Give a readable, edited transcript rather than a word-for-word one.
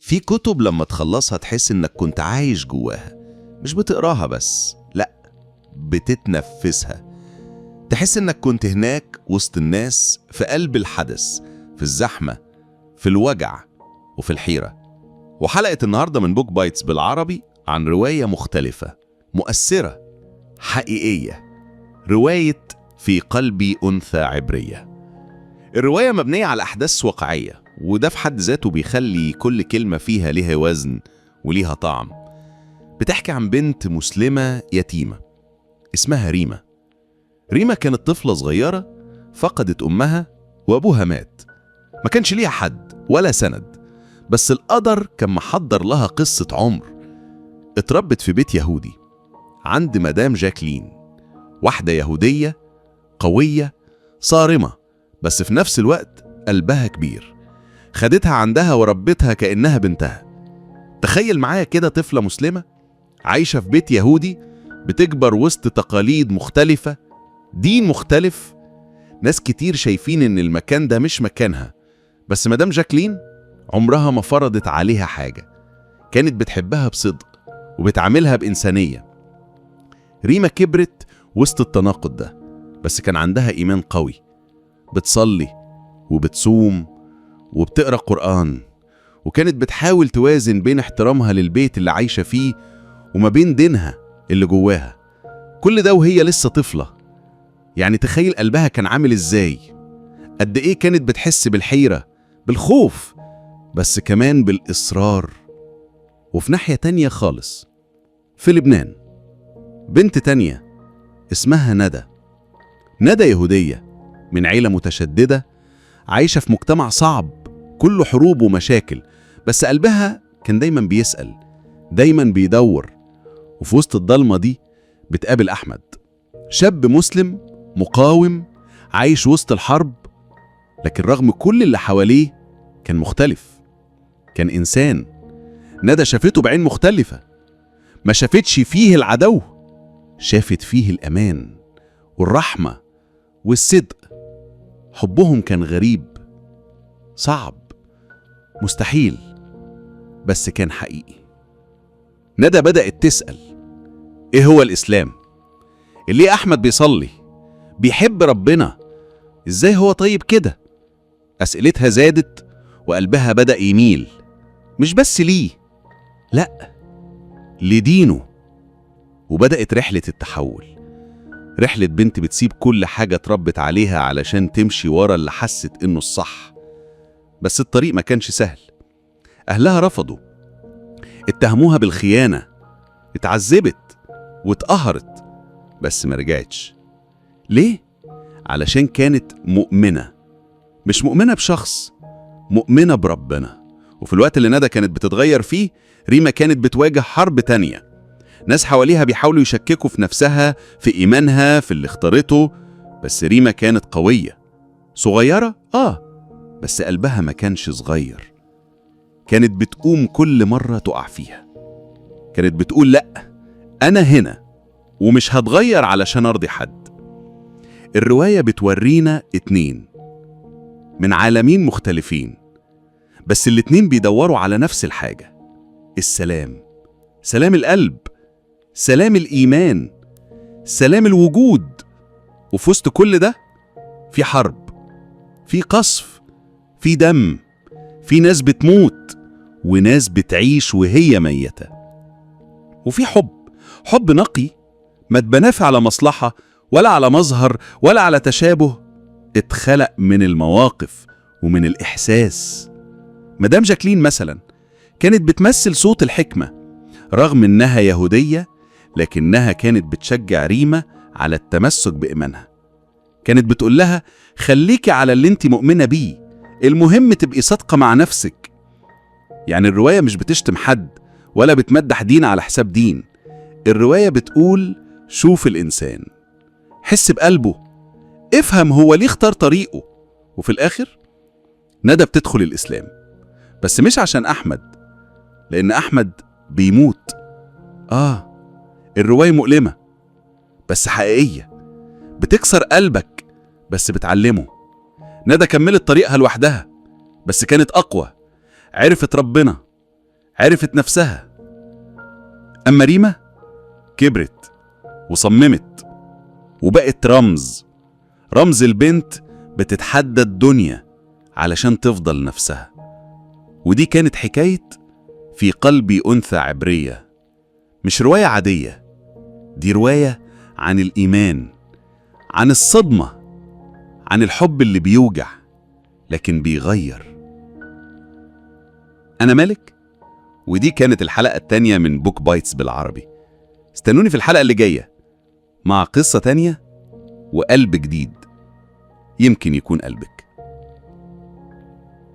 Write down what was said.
في كتب لما تخلصها تحس إنك كنت عايش جواها، مش بتقراها بس، لأ، بتتنفسها. تحس إنك كنت هناك وسط الناس، في قلب الحدث، في الزحمة، في الوجع وفي الحيرة. وحلقة النهاردة من بوك بايتس بالعربي عن رواية مختلفة، مؤثرة، حقيقية، رواية في قلبي أنثى عبرية. الرواية مبنية على أحداث واقعية، وده في حد ذاته بيخلي كل كلمة فيها ليها وزن وليها طعم. بتحكي عن بنت مسلمة يتيمة اسمها ريما. ريما كانت طفلة صغيرة فقدت أمها وأبوها مات، ما كانش ليها حد ولا سند، بس القدر كان محضر لها قصة عمر. اتربت في بيت يهودي عند مدام جاكلين، واحدة يهودية قوية صارمة، بس في نفس الوقت قلبها كبير. خدتها عندها وربتها كأنها بنتها. تخيل معايا كده طفلة مسلمة عايشة في بيت يهودي، بتكبر وسط تقاليد مختلفة، دين مختلف، ناس كتير شايفين إن المكان ده مش مكانها، بس مدام جاكلين عمرها ما فرضت عليها حاجة، كانت بتحبها بصدق وبتعاملها بإنسانية. ريما كبرت وسط التناقض ده، بس كان عندها إيمان قوي، بتصلي وبتصوم وبتقرأ قرآن، وكانت بتحاول توازن بين احترامها للبيت اللي عايشة فيه وما بين دينها اللي جواها. كل ده وهي لسه طفلة. يعني تخيل قلبها كان عامل ازاي، قد ايه كانت بتحس بالحيرة، بالخوف، بس كمان بالإصرار. وفي ناحية تانية خالص في لبنان، بنت تانية اسمها ندى يهودية من عيلة متشددة، عايشة في مجتمع صعب كله حروب ومشاكل، بس قلبها كان دايما بيسأل، دايما بيدور. وفي وسط الضلمة دي بتقابل أحمد، شاب مسلم مقاوم عايش وسط الحرب، لكن رغم كل اللي حواليه كان مختلف، كان إنسان. ندى شافته بعين مختلفة، ما شافتش فيه العدو، شافت فيه الأمان والرحمة والصدق. حبهم كان غريب، صعب، مستحيل، بس كان حقيقي. ندى بدأت تسأل، إيه هو الإسلام؟ اللي أحمد بيصلي، بيحب ربنا، إزاي هو طيب كده؟ أسئلتها زادت وقلبها بدأ يميل، مش بس ليه، لأ، لدينه. وبدأت رحلة التحول، رحلة بنت بتسيب كل حاجة اتربت عليها علشان تمشي ورا اللي حست إنه الصح. بس الطريق ما كانش سهل. أهلها رفضوا، اتهموها بالخيانة، اتعذبت واتقهرت، بس ما رجعتش. ليه؟ علشان كانت مؤمنة، مش مؤمنة بشخص، مؤمنة بربنا. وفي الوقت اللي ندى كانت بتتغير فيه، ريما كانت بتواجه حرب تانية. ناس حواليها بيحاولوا يشككوا في نفسها، في إيمانها، في اللي اختارته. بس ريما كانت قوية، صغيرة بس قلبها ما كانش صغير. كانت بتقوم كل مرة تقع فيها، كانت بتقول لأ، أنا هنا ومش هتغير علشان أرضي حد. الرواية بتورينا اتنين من عالمين مختلفين، بس الاتنين بيدوروا على نفس الحاجة، السلام، سلام القلب، سلام الإيمان، سلام الوجود. وفي وسط كل ده في حرب، في قصف، في دم، في ناس بتموت وناس بتعيش وهي ميتة. وفي حب نقي، ما اتبناش على مصلحة ولا على مظهر ولا على تشابه، اتخلق من المواقف ومن الإحساس. مدام جاكلين مثلا كانت بتمثل صوت الحكمة، رغم إنها يهودية لكنها كانت بتشجع ريما على التمسك بإيمانها. كانت بتقول لها خليكي على اللي انت مؤمنة بيه، المهم تبقي صادقة مع نفسك. يعني الرواية مش بتشتم حد ولا بتمدح دين على حساب دين، الرواية بتقول شوف الإنسان، حس بقلبه، افهم هو ليه اختار طريقه. وفي الآخر ندى بتدخل الإسلام، بس مش عشان أحمد، لأن أحمد بيموت. الرواية مؤلمة بس حقيقية، بتكسر قلبك بس بتعلمه. ندى كملت طريقها لوحدها بس كانت أقوى، عرفت ربنا، عرفت نفسها. أما ريما كبرت وصممت وبقت رمز البنت بتتحدى الدنيا علشان تفضل نفسها. ودي كانت حكاية في قلبي أنثى عبرية، مش رواية عادية، دي رواية عن الإيمان، عن الصدمة، عن الحب اللي بيوجع لكن بيغير. أنا مالك، ودي كانت الحلقة التانية من بوك بايتس بالعربي. استنوني في الحلقة اللي جاية مع قصة تانية وقلب جديد، يمكن يكون قلبك.